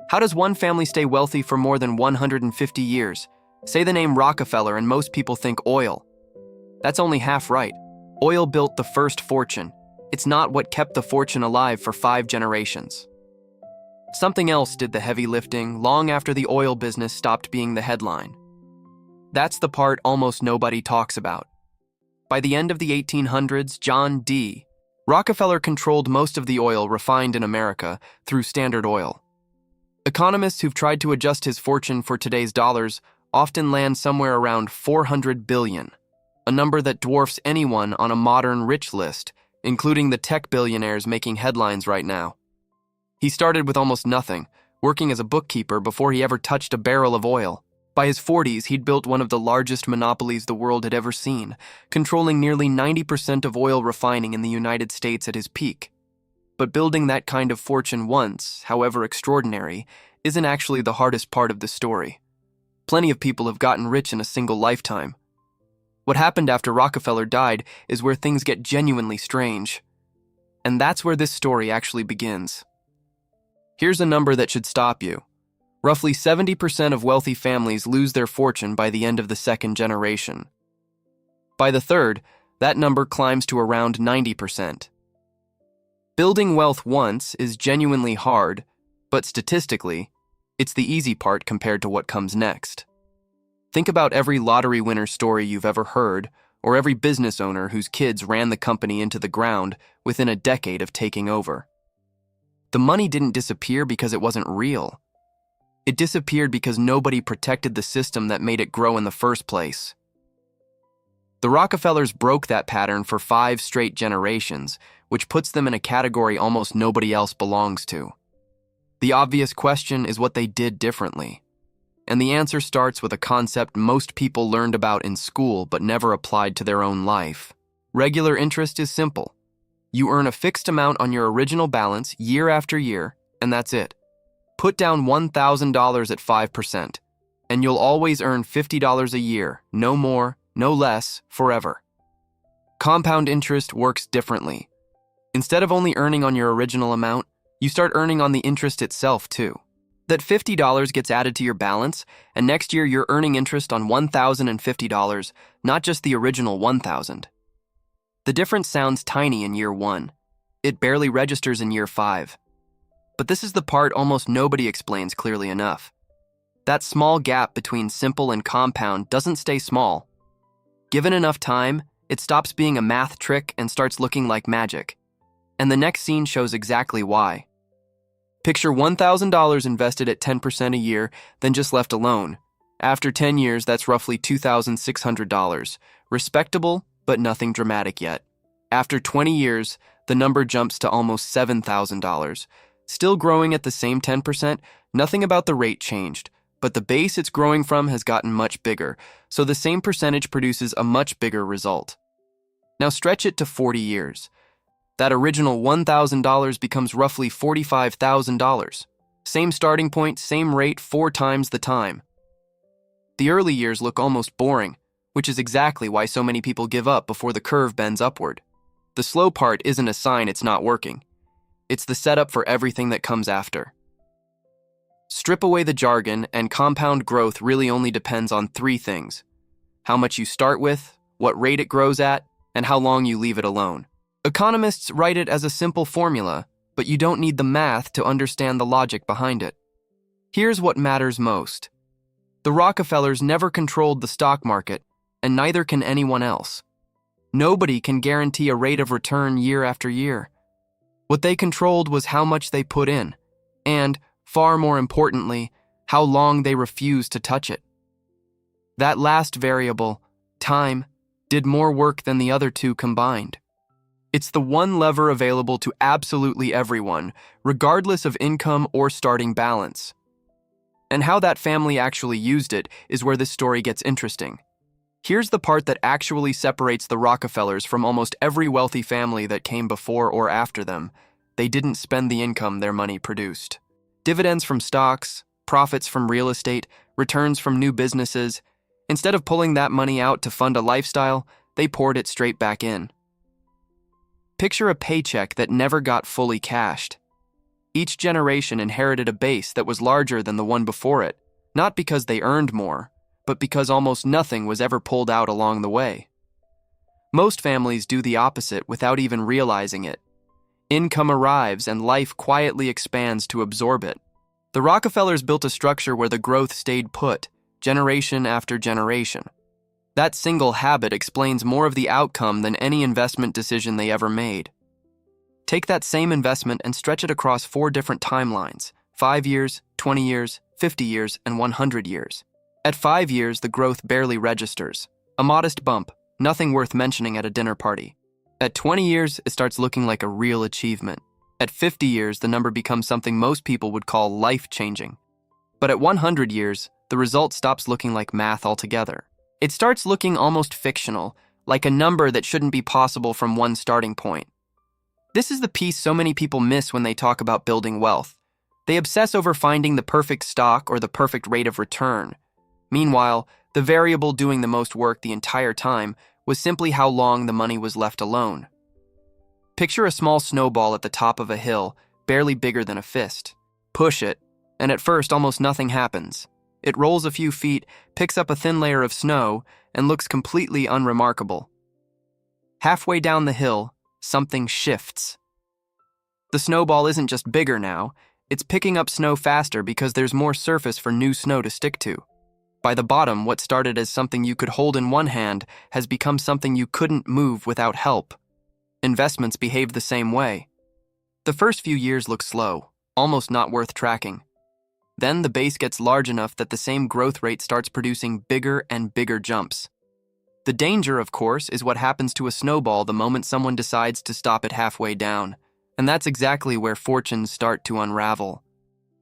How does one family stay wealthy for more than 150 years? Say the name Rockefeller and most people think oil. That's only half right. Oil built the first fortune. It's not what kept the fortune alive for 5 generations. Something else did the heavy lifting long after the oil business stopped being the headline. That's the part almost nobody talks about. By the end of the 1800s, John D. Rockefeller controlled most of the oil refined in America through Standard Oil. Economists who've tried to adjust his fortune for today's dollars often land somewhere around 400 billion, a number that dwarfs anyone on a modern rich list, including the tech billionaires making headlines right now. He started with almost nothing, working as a bookkeeper before he ever touched a barrel of oil. By his 40s, he'd built one of the largest monopolies the world had ever seen, controlling nearly 90% of oil refining in the United States at his peak. But building that kind of fortune once, however extraordinary, isn't actually the hardest part of the story. Plenty of people have gotten rich in a single lifetime. What happened after Rockefeller died is where things get genuinely strange. And that's where this story actually begins. Here's a number that should stop you. Roughly 70% of wealthy families lose their fortune by the end of the second generation. By the third, that number climbs to around 90%. Building wealth once is genuinely hard, but statistically, it's the easy part compared to what comes next. Think about every lottery winner story you've ever heard, or every business owner whose kids ran the company into the ground within a decade of taking over. The money didn't disappear because it wasn't real. It disappeared because nobody protected the system that made it grow in the first place. The Rockefellers broke that pattern for 5 straight generations, which puts them in a category almost nobody else belongs to. The obvious question is what they did differently. And the answer starts with a concept most people learned about in school but never applied to their own life. Regular interest is simple. You earn a fixed amount on your original balance year after year, and that's it. Put down $1,000 at 5%, and you'll always earn $50 a year, no more, no less, forever. Compound interest works differently. Instead of only earning on your original amount, you start earning on the interest itself too. That $50 gets added to your balance, and next year you're earning interest on $1,050, not just the original $1,000. The difference sounds tiny in year 1. It barely registers in year 5. But this is the part almost nobody explains clearly enough. That small gap between simple and compound doesn't stay small. Given enough time, it stops being a math trick and starts looking like magic. And the next scene shows exactly why. Picture $1,000 invested at 10% a year, then just left alone. After 10 years, that's roughly $2,600. Respectable, but nothing dramatic yet. After 20 years, the number jumps to almost $7,000. Still growing at the same 10%, nothing about the rate changed, but the base it's growing from has gotten much bigger, so the same percentage produces a much bigger result. Now stretch it to 40 years. That original $1,000 becomes roughly $45,000. Same starting point, same rate, 4 times the time. The early years look almost boring, which is exactly why so many people give up before the curve bends upward. The slow part isn't a sign it's not working. It's the setup for everything that comes after. Strip away the jargon, and compound growth really only depends on 3 things: how much you start with, what rate it grows at, and how long you leave it alone. Economists write it as a simple formula, but you don't need the math to understand the logic behind it. Here's what matters most. The Rockefellers never controlled the stock market, and neither can anyone else. Nobody can guarantee a rate of return year after year. What they controlled was how much they put in, and, far more importantly, how long they refused to touch it. That last variable, time, did more work than the other 2 combined. It's the one lever available to absolutely everyone, regardless of income or starting balance. And how that family actually used it is where this story gets interesting. Here's the part that actually separates the Rockefellers from almost every wealthy family that came before or after them. They didn't spend the income their money produced. Dividends from stocks, profits from real estate, returns from new businesses. Instead of pulling that money out to fund a lifestyle, they poured it straight back in. Picture a paycheck that never got fully cashed. Each generation inherited a base that was larger than the one before it, not because they earned more, but because almost nothing was ever pulled out along the way. Most families do the opposite without even realizing it. Income arrives and life quietly expands to absorb it. The Rockefellers built a structure where the growth stayed put, generation after generation. That single habit explains more of the outcome than any investment decision they ever made. Take that same investment and stretch it across 4 different timelines: 5 years, 20 years, 50 years, and 100 years. At 5 years, the growth barely registers. A modest bump, nothing worth mentioning at a dinner party. At 20 years, it starts looking like a real achievement. At 50 years, the number becomes something most people would call life-changing. But at 100 years, the result stops looking like math altogether. It starts looking almost fictional, like a number that shouldn't be possible from one starting point. This is the piece so many people miss when they talk about building wealth. They obsess over finding the perfect stock or the perfect rate of return. Meanwhile, the variable doing the most work the entire time was simply how long the money was left alone. Picture a small snowball at the top of a hill, barely bigger than a fist. Push it, and at first almost nothing happens. It rolls a few feet, picks up a thin layer of snow, and looks completely unremarkable. Halfway down the hill, something shifts. The snowball isn't just bigger now, it's picking up snow faster because there's more surface for new snow to stick to. By the bottom, what started as something you could hold in one hand has become something you couldn't move without help. Investments behave the same way. The first few years look slow, almost not worth tracking. Then the base gets large enough that the same growth rate starts producing bigger and bigger jumps. The danger, of course, is what happens to a snowball the moment someone decides to stop it halfway down. And that's exactly where fortunes start to unravel.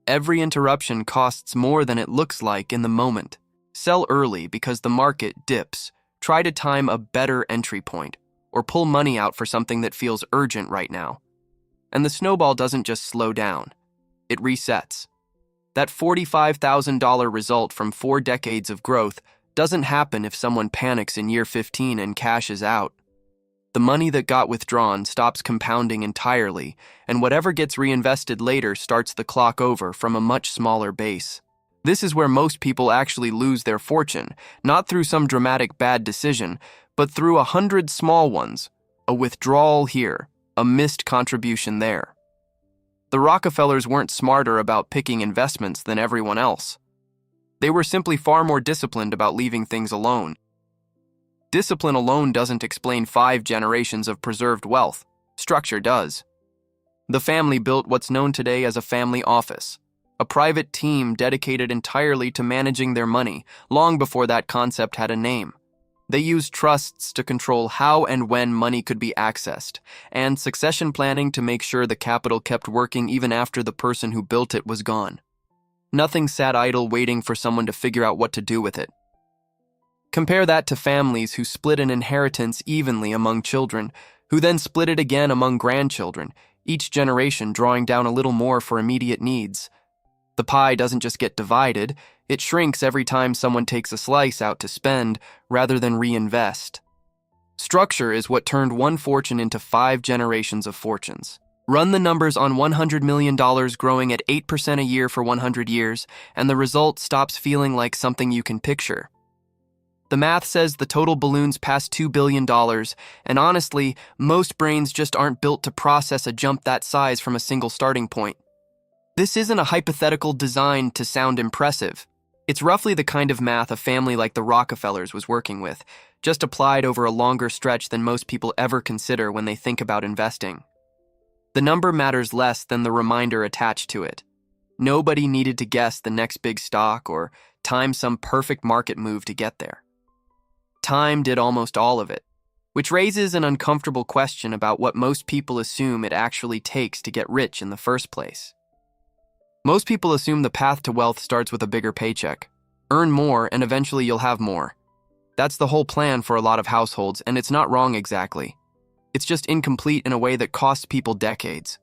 Every interruption costs more than it looks like in the moment. Sell early because the market dips. Try to time a better entry point, or pull money out for something that feels urgent right now. And the snowball doesn't just slow down. It resets. That $45,000 result from 4 decades of growth doesn't happen if someone panics in year 15 and cashes out. The money that got withdrawn stops compounding entirely, and whatever gets reinvested later starts the clock over from a much smaller base. This is where most people actually lose their fortune, not through some dramatic bad decision, but through 100 small ones, a withdrawal here, a missed contribution there. The Rockefellers weren't smarter about picking investments than everyone else. They were simply far more disciplined about leaving things alone. Discipline alone doesn't explain 5 generations of preserved wealth. Structure does. The family built what's known today as a family office, a private team dedicated entirely to managing their money, long before that concept had a name. They used trusts to control how and when money could be accessed, and succession planning to make sure the capital kept working even after the person who built it was gone. Nothing sat idle waiting for someone to figure out what to do with it. Compare that to families who split an inheritance evenly among children, who then split it again among grandchildren, each generation drawing down a little more for immediate needs. The pie doesn't just get divided, it shrinks every time someone takes a slice out to spend rather than reinvest. Structure is what turned one fortune into 5 generations of fortunes. Run the numbers on $100 million growing at 8% a year for 100 years, and the result stops feeling like something you can picture. The math says the total balloons past $2 billion, and honestly, most brains just aren't built to process a jump that size from a single starting point. This isn't a hypothetical designed to sound impressive. It's roughly the kind of math a family like the Rockefellers was working with, just applied over a longer stretch than most people ever consider when they think about investing. The number matters less than the reminder attached to it. Nobody needed to guess the next big stock or time some perfect market move to get there. Time did almost all of it, which raises an uncomfortable question about what most people assume it actually takes to get rich in the first place. Most people assume the path to wealth starts with a bigger paycheck. Earn more and eventually you'll have more. That's the whole plan for a lot of households, and it's not wrong exactly. It's just incomplete in a way that costs people decades.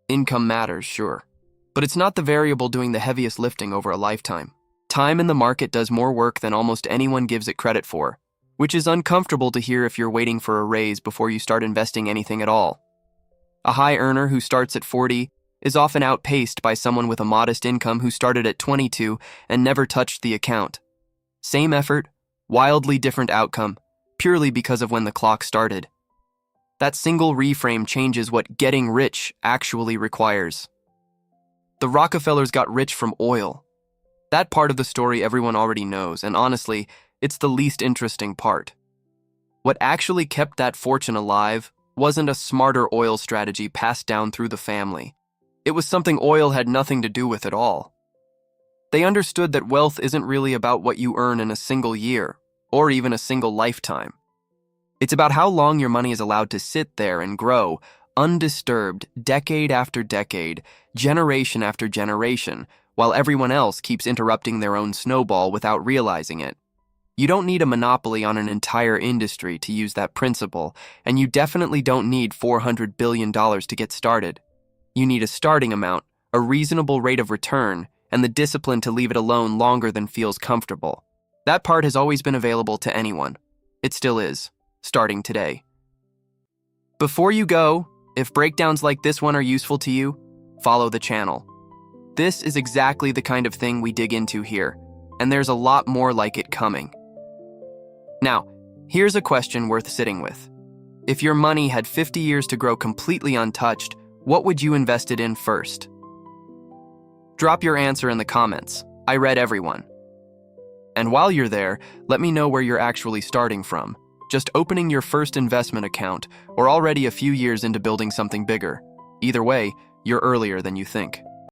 Income matters, sure, but it's not the variable doing the heaviest lifting over a lifetime. Time in the market does more work than almost anyone gives it credit for, which is uncomfortable to hear if you're waiting for a raise before you start investing anything at all. A high earner who starts at 40 is often outpaced by someone with a modest income who started at 22 and never touched the account. Same effort, wildly different outcome, purely because of when the clock started. That single reframe changes what getting rich actually requires. The Rockefellers got rich from oil. That part of the story everyone already knows, and honestly, it's the least interesting part. What actually kept that fortune alive wasn't a smarter oil strategy passed down through the family. It was something oil had nothing to do with at all. They understood that wealth isn't really about what you earn in a single year, or even a single lifetime. It's about how long your money is allowed to sit there and grow, undisturbed, decade after decade, generation after generation, while everyone else keeps interrupting their own snowball without realizing it. You don't need a monopoly on an entire industry to use that principle, and you definitely don't need $400 billion to get started. You need a starting amount, a reasonable rate of return, and the discipline to leave it alone longer than feels comfortable. That part has always been available to anyone. It still is, starting today. Before you go, if breakdowns like this one are useful to you, follow the channel. This is exactly the kind of thing we dig into here, and there's a lot more like it coming. Now, here's a question worth sitting with. If your money had 50 years to grow completely untouched, what would you invest it in first? Drop your answer in the comments. I read everyone. And while you're there, let me know where you're actually starting from. Just opening your first investment account, or already a few years into building something bigger. Either way, you're earlier than you think.